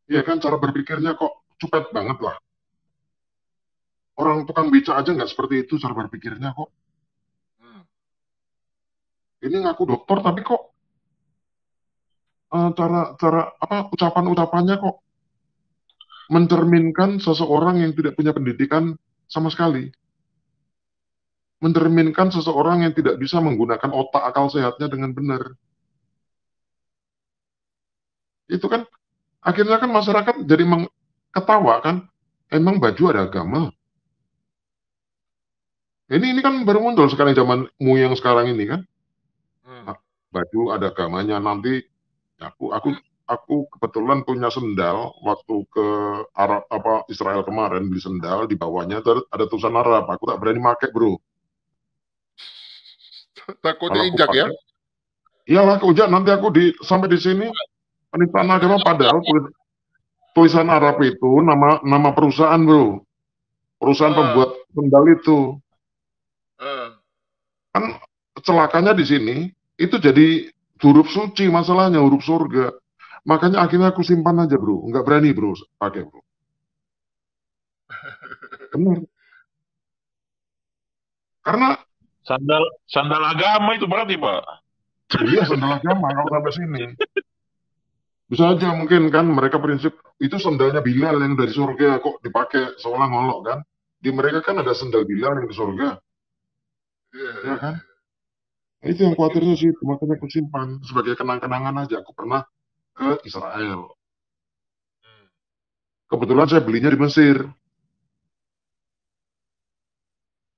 S2: Iya kan, cara berpikirnya kok cupet banget lah. Orang tukang beca aja nggak seperti itu cara berpikirnya kok. Ini ngaku dokter tapi kok ucapan-ucapannya kok mencerminkan seseorang yang tidak punya pendidikan sama sekali. Mencerminkan seseorang yang tidak bisa menggunakan otak akal sehatnya dengan benar. Itu kan akhirnya kan masyarakat jadi ketawa kan, emang baju ada agama. Ini kan baru muncul sekarang zaman MUI yang sekarang ini kan. Baju ada agamanya. Nanti aku kebetulan punya sendal waktu ke Israel kemarin, beli sendal, di bawahnya ada tulisan Arab. Aku tak berani pakai, bro.
S1: Takutnya injak ya?
S2: Iyalah, kehujat nanti aku sampai di sini penistaan agama, padahal tulisan Arab itu nama perusahaan, bro. Perusahaan pembuat sendal itu. Kan celakanya di sini itu jadi huruf suci, masalahnya huruf surga. Makanya akhirnya aku simpan aja, bro. Nggak berani, bro, pakai, bro. Benar. Karena
S4: sandal agama itu berarti Pak.
S2: Iya, sandal agama kalau sampai sini. Bisa aja mungkin kan mereka prinsip itu sandalnya Bilal yang dari surga kok dipakai seolah ngolok kan. Di mereka kan ada sandal Bilal yang di surga. Ya kan? Itu yang khawatirnya sih, makanya aku simpan sebagai kenang-kenangan aja. Aku pernah ke Israel. Kebetulan saya belinya di Mesir.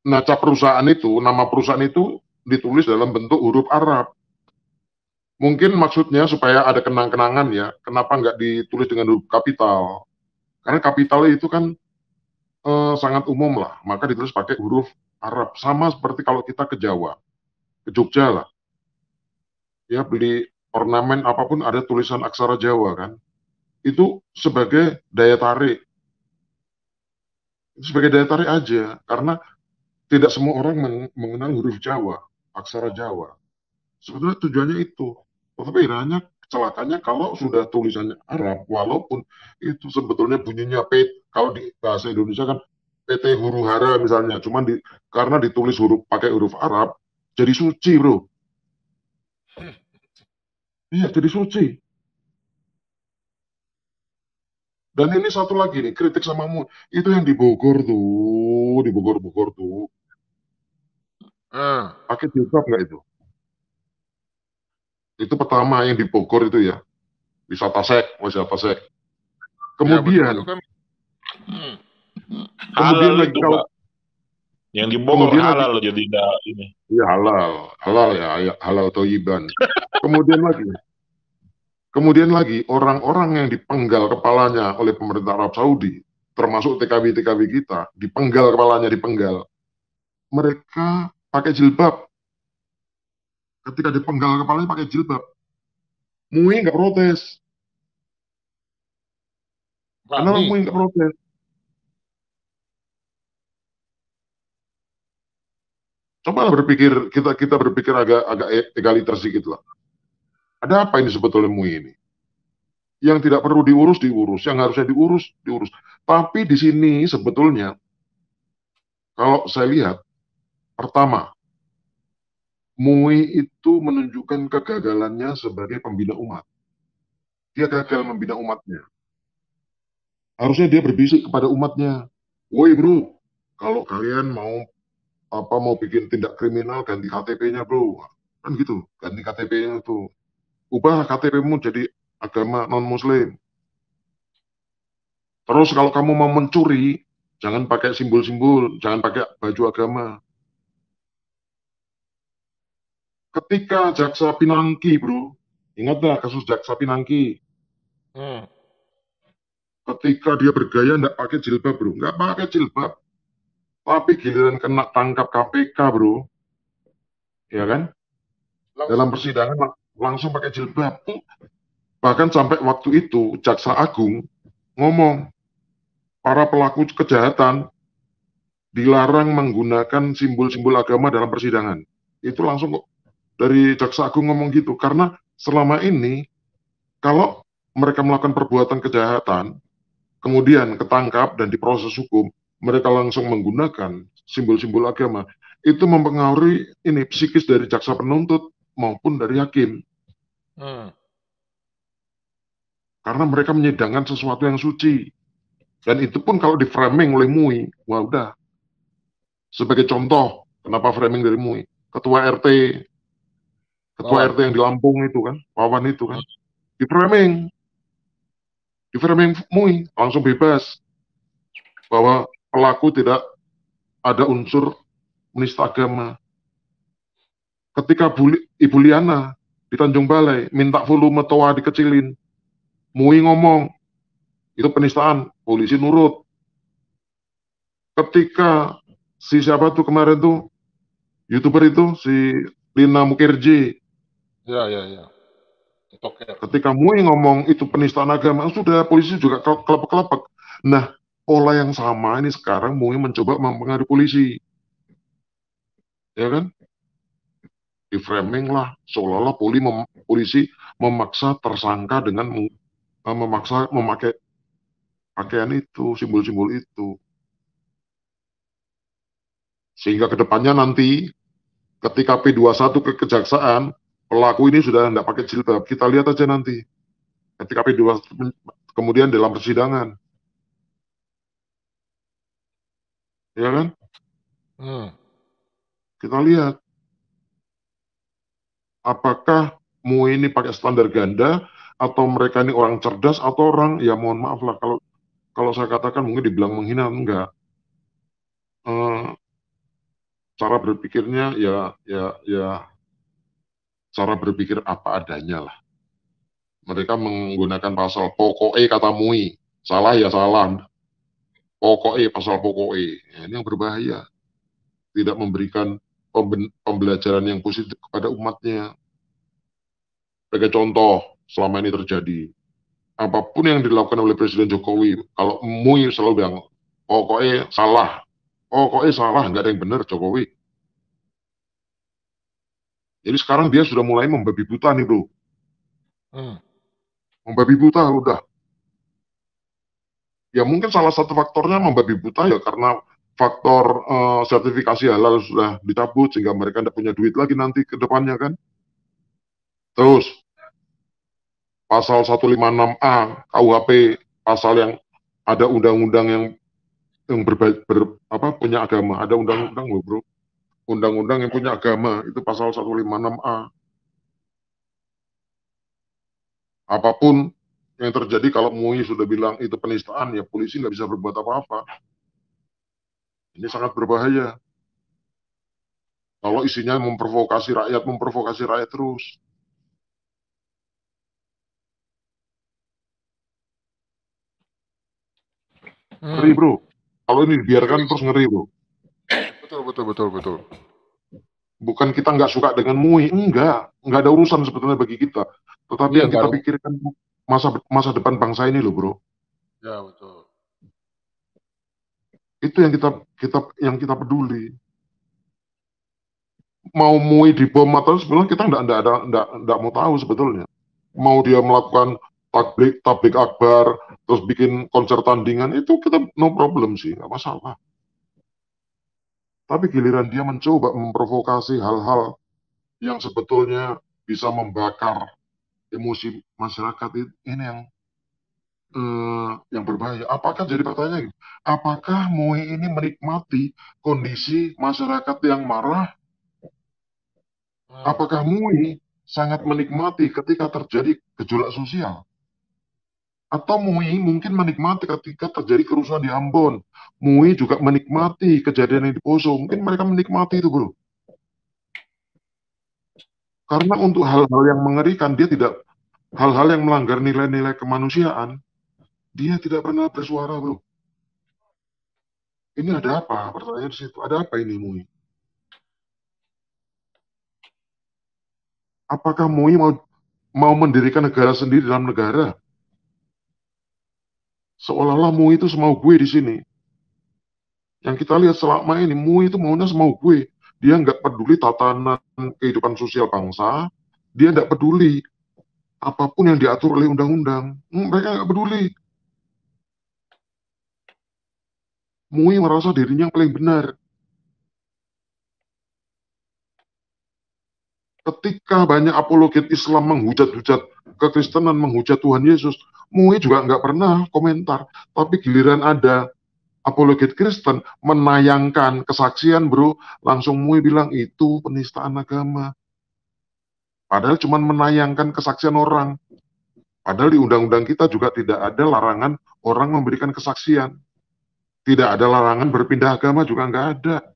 S2: Nah, nama perusahaan itu ditulis dalam bentuk huruf Arab. Mungkin maksudnya supaya ada kenang-kenangan ya, kenapa nggak ditulis dengan huruf kapital? Karena kapital itu kan sangat umum lah, maka ditulis pakai huruf Arab. Sama seperti kalau kita ke Jawa, ke Jogja lah, ya beli ornamen apapun ada tulisan aksara Jawa kan. Itu sebagai daya tarik. Itu sebagai daya tarik aja, karena tidak semua orang mengenal huruf Jawa, aksara Jawa. Sebetulnya tujuannya itu. Tetapi hanya kecelakaannya kalau sudah tulisannya Arab, walaupun itu sebetulnya bunyinya P, kalau di bahasa Indonesia kan PT huru hara misalnya, cuman karena ditulis pakai huruf Arab, jadi suci bro. Iya, jadi suci. Dan ini satu lagi nih, kritik samamu, itu yang di Bogor tuh, di Bogor tuh, pakai jilbab nggak itu? Itu pertama yang di Bogor itu ya, wisata sek. Kemudian,
S1: Ya, betul,
S2: kemudian
S4: halal
S2: lagi
S4: itu
S2: kalau
S4: Pak, yang di Bogor
S2: kemudian
S4: halal
S2: lagi,
S4: jadi tidak ini.
S2: ya halal ya, halal toyiban. Kemudian lagi orang-orang yang dipenggal kepalanya oleh pemerintah Arab Saudi, termasuk TKW-TKW kita, dipenggal kepalanya, mereka pakai jilbab. Ketika dipenggal kepalanya pakai jilbab, MUI nggak protes. Kenapa MUI nggak protes? Coba berpikir, kita berpikir agak egaliter sedikit lah. Ada apa ini sebetulnya MUI ini? Yang tidak perlu diurus, yang harusnya diurus. Tapi di sini sebetulnya, kalau saya lihat, pertama, MUI itu menunjukkan kegagalannya sebagai pembina umat. Dia gagal membina umatnya. Harusnya dia berbisik kepada umatnya. Woi bro, kalau kalian mau bikin tindak kriminal, ganti KTP-nya bro. Kan gitu, ganti KTP-nya tuh. Ubah KTP-mu jadi agama non-muslim. Terus kalau kamu mau mencuri, jangan pakai simbol-simbol, jangan pakai baju agama. Ketika Jaksa Pinangki, bro, ingat nggak kasus Jaksa Pinangki? Ketika dia bergaya nggak pakai jilbab, bro, nggak pakai jilbab. Tapi giliran kena tangkap KPK, bro, ya kan? Dalam persidangan langsung pakai jilbab. Bahkan sampai waktu itu Jaksa Agung ngomong, para pelaku kejahatan dilarang menggunakan simbol-simbol agama dalam persidangan. Itu langsung kok dari Jaksa Agung ngomong gitu. Karena selama ini, kalau mereka melakukan perbuatan kejahatan, kemudian ketangkap dan diproses hukum, mereka langsung menggunakan simbol-simbol agama, itu mempengaruhi ini psikis dari jaksa penuntut maupun dari hakim. Karena mereka menyidangkan sesuatu yang suci. Dan itu pun kalau di framing oleh MUI, wah udah. Sebagai contoh, kenapa framing dari MUI? Ketua RT yang di Lampung itu kan, Wawan itu kan, di framing MUI, langsung bebas. Bahwa pelaku tidak ada unsur menista agama. Ketika Ibu Liana di Tanjung Balai minta volume toa dikecilin, MUI ngomong, itu penistaan, polisi nurut. Ketika si siapa tuh kemarin tuh, YouTuber itu, si Lina Mukherjee,
S1: Ya.
S2: ketika MUI ngomong itu penistaan agama, sudah polisi juga kelepek-kelepek. Nah, pola yang sama ini sekarang MUI mencoba mempengaruhi polisi. Ya kan? Di framing lah, seolah-olah polisi memaksa tersangka dengan memaksa memakai pakaian itu, simbol-simbol itu. Sehingga kedepannya nanti ketika P21 ke kejaksaan, pelaku ini sudah tidak pakai jilbab. Kita lihat aja nanti. Ketika P21 kemudian dalam persidangan. Ya kan? Kita lihat. Apakah MUI ini pakai standar ganda, atau mereka ini orang cerdas, atau orang, ya mohon maaf lah, kalau saya katakan mungkin dibilang menghina, enggak. cara berpikirnya cara berpikir apa adanya lah. Mereka menggunakan pasal pokoknya kata MUI. Salah ya salah. Pokoknya pasal pokoknya. Ya, ini yang berbahaya. Tidak memberikan pembelajaran yang positif kepada umatnya. Sebagai contoh, selama ini terjadi. Apapun yang dilakukan oleh Presiden Jokowi, kalau MUI selalu bilang, pokoknya salah. Pokoknya salah, nggak ada yang benar Jokowi. Jadi sekarang dia sudah mulai membabi buta nih bro. Membabi buta udah. Ya mungkin salah satu faktornya membabi buta ya karena faktor sertifikasi halal sudah dicabut sehingga mereka tidak punya duit lagi nanti ke depannya kan. Terus pasal 156A KUHP, pasal yang ada undang-undang yang punya agama, ada undang-undang loh bro. Undang-undang yang punya agama itu pasal 156A. Apapun yang terjadi kalau MUI sudah bilang itu penistaan, ya polisi nggak bisa berbuat apa-apa. Ini sangat berbahaya. Kalau isinya memprovokasi rakyat terus. Ngeri bro. Kalau ini dibiarkan terus ngeri bro.
S1: Betul.
S2: Bukan kita nggak suka dengan MUI, nggak ada urusan sebetulnya bagi kita. Tetapi
S1: Iya,
S2: yang kita pikirkan masa depan bangsa ini loh bro.
S1: Ya betul.
S2: Itu yang kita peduli. Mau MUI dibom atau sebenarnya kita nggak mau tahu sebetulnya. Mau dia melakukan tablik akbar, terus bikin konser tandingan, itu kita no problem sih, nggak masalah. Tapi giliran dia mencoba memprovokasi hal-hal yang sebetulnya bisa membakar emosi masyarakat, ini yang berbahaya. Jadi pertanyaan, apakah MUI ini menikmati kondisi masyarakat yang marah? Apakah MUI sangat menikmati ketika terjadi gejolak sosial? Atau MUI mungkin menikmati ketika terjadi kerusuhan di Ambon. MUI juga menikmati kejadian yang di Poso. Mungkin mereka menikmati itu, bro. Karena untuk hal-hal yang mengerikan, hal-hal yang melanggar nilai-nilai kemanusiaan, dia tidak pernah bersuara, bro. Ini ada apa? Pertanyaan di situ. Ada apa ini MUI? Apakah MUI mau mendirikan negara sendiri dalam negara? Seolah-olah MUI itu semau gue di sini. Yang kita lihat selama ini, MUI itu maunya semau gue. Dia nggak peduli tatanan kehidupan sosial bangsa. Dia nggak peduli apapun yang diatur oleh undang-undang. Mereka nggak peduli. MUI merasa dirinya yang paling benar. Ketika banyak apologet Islam menghujat-hujat kekristenan, menghujat Tuhan Yesus, MUI juga nggak pernah komentar. Tapi giliran ada apologet Kristen menayangkan kesaksian, bro, langsung MUI bilang itu penistaan agama. Padahal cuma menayangkan kesaksian orang. Padahal di undang-undang kita juga tidak ada larangan orang memberikan kesaksian. Tidak ada larangan berpindah agama juga nggak ada.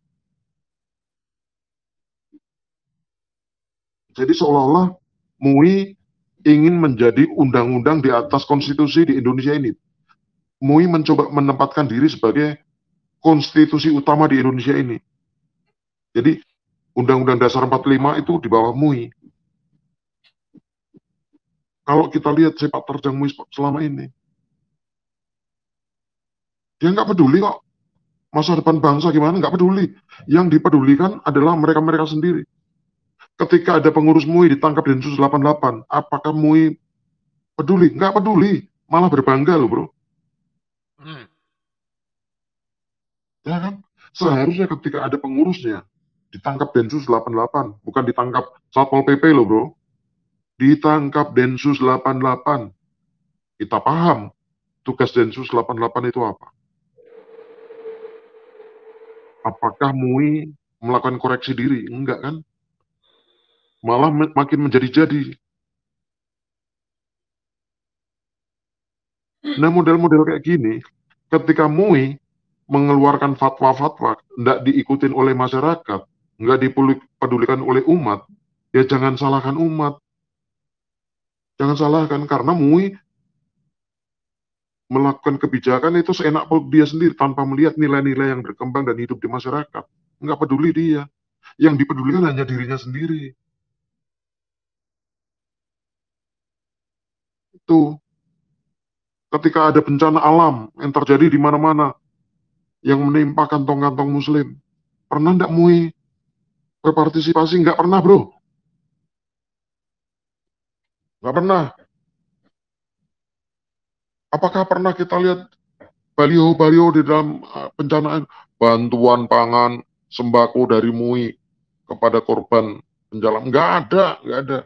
S2: Jadi seolah-olah MUI ingin menjadi undang-undang di atas konstitusi di Indonesia ini. MUI mencoba menempatkan diri sebagai konstitusi utama di Indonesia ini. Jadi Undang-Undang Dasar 45 itu di bawah MUI. Kalau kita lihat sepak terjang MUI selama ini, dia nggak peduli kok. Masa depan bangsa gimana, nggak peduli. Yang dipedulikan adalah mereka-mereka sendiri. Ketika ada pengurus MUI ditangkap Densus 88, apakah MUI peduli? Nggak peduli, malah berbangga loh bro. Ya kan? Seharusnya ketika ada pengurusnya ditangkap Densus 88, bukan ditangkap Satpol PP loh bro. Ditangkap Densus 88. Kita paham tugas Densus 88 itu apa. Apakah MUI melakukan koreksi diri? Enggak kan? Malah makin menjadi-jadi. Nah model-model kayak gini, ketika MUI mengeluarkan fatwa-fatwa, tidak diikutin oleh masyarakat, nggak dipedulikan oleh umat, ya jangan salahkan umat. Jangan salahkan, karena MUI melakukan kebijakan itu seenak dia sendiri tanpa melihat nilai-nilai yang berkembang dan hidup di masyarakat. Nggak peduli dia. Yang dipedulikan hanya dirinya sendiri. Itu. Ketika ada bencana alam yang terjadi di mana-mana, yang menimpa kantong-kantong muslim, pernah nggak MUI berpartisipasi? Nggak pernah, bro. Nggak pernah. Apakah pernah kita lihat baliho-baliho di dalam pencanaan bantuan pangan, sembako dari MUI kepada korban bencana? Nggak ada, nggak ada.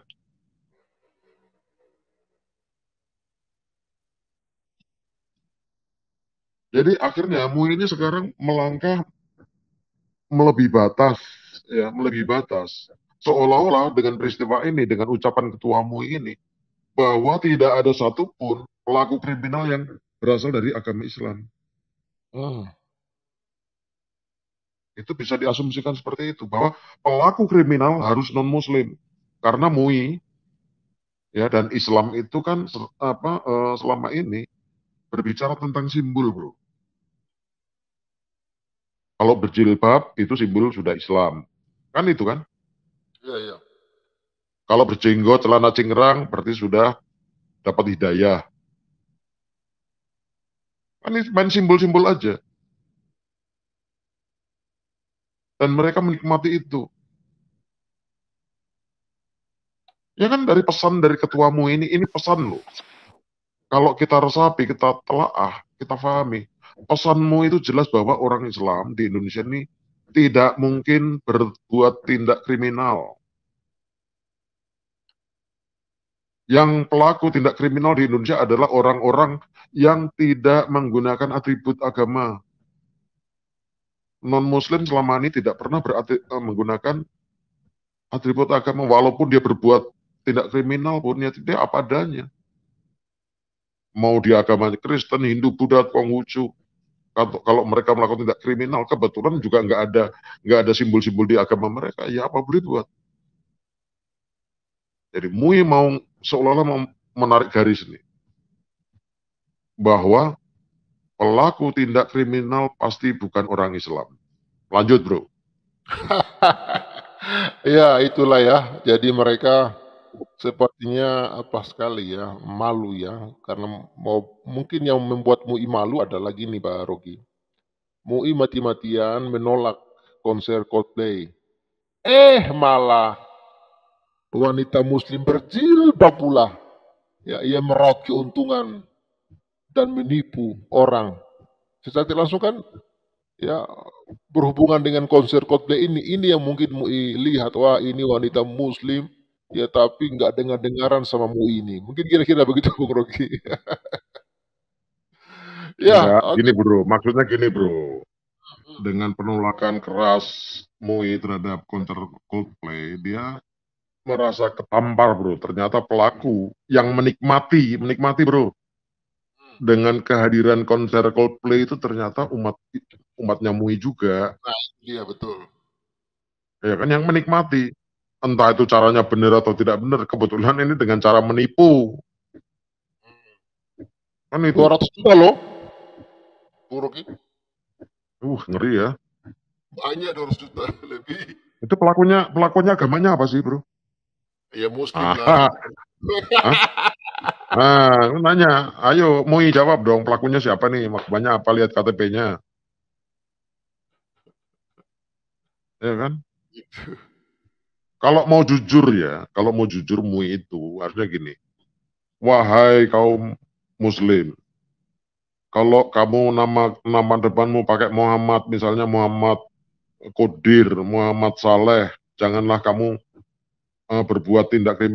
S2: Jadi akhirnya MUI ini sekarang melangkah melebihi batas, ya, melebihi batas. Seolah-olah dengan peristiwa ini, dengan ucapan Ketua MUI ini, bahwa tidak ada satupun pelaku kriminal yang berasal dari agama Islam. Itu bisa diasumsikan seperti itu, bahwa pelaku kriminal harus non-Muslim. Karena MUI, ya, dan Islam itu kan selama ini berbicara tentang simbol, bro. Kalau berjilbab itu simbol sudah Islam, kan itu kan?
S1: Iya, iya.
S2: Kalau berjenggot, celana cingkrang, berarti sudah dapat hidayah. Kan ini main simbol-simbol aja. Dan mereka menikmati itu. Ya kan dari pesan dari ketuamu ini pesan loh. Kalau kita resapi, kita telaah, kita pahami. Pesanmu itu jelas bahwa orang Islam di Indonesia ini tidak mungkin berbuat tindak kriminal. Yang pelaku tindak kriminal di Indonesia adalah orang-orang yang tidak menggunakan atribut agama. Non-Muslim selama ini tidak pernah menggunakan atribut agama, walaupun dia berbuat tindak kriminal pun ya dia apa adanya. Mau di agama Kristen, Hindu, Buddha, Konghucu, kalau mereka melakukan tindak kriminal, kebetulan juga nggak ada simbol-simbol di agama mereka, ya apa boleh buat. Jadi MUI mau seolah-olah mau menarik garis ini, bahwa pelaku tindak kriminal pasti bukan orang Islam. Lanjut, bro.
S1: Ya, itulah ya. Jadi mereka sepertinya apa sekali ya, malu ya. Karena mungkin yang membuat MUI malu adalah gini, Pak Rogi. MUI mati-matian menolak konser Coldplay. Malah wanita muslim berjilbab pula. Ya, ia meraup keuntungan dan menipu orang. Secara tidak langsung kan ya berhubungan dengan konser Coldplay ini yang mungkin MUI lihat, wah ini wanita muslim ya tapi nggak dengar-dengaran sama MUI ini. Mungkin kira-kira begitu Bung Rocky. Ya,
S2: Enggak,
S1: oke.
S2: gini bro, maksudnya gini bro, dengan penolakan keras MUI terhadap konser Coldplay, dia merasa ketampar bro. Ternyata pelaku yang menikmati bro, dengan kehadiran konser Coldplay itu ternyata umatnya MUI juga.
S1: Nah, iya betul.
S2: Ya kan, yang menikmati. Entah itu caranya benar atau tidak benar, kebetulan ini dengan cara menipu. Kan itu.
S1: 200 juta loh. Bung Rocky.
S2: Ngeri ya.
S1: Banyak 200 juta lebih.
S2: Itu pelakunya agamanya apa sih bro?
S1: Ya muslim lah.
S2: Nah, nanya, ayo MUI jawab dong, pelakunya siapa nih? Agamanya apa, lihat KTP-nya. Ya kan? Kalau mau jujur MUI itu harusnya gini. Wahai kaum muslim, kalau kamu nama depanmu pakai Muhammad, misalnya Muhammad Kodir, Muhammad Saleh, janganlah kamu berbuat tindak kriminal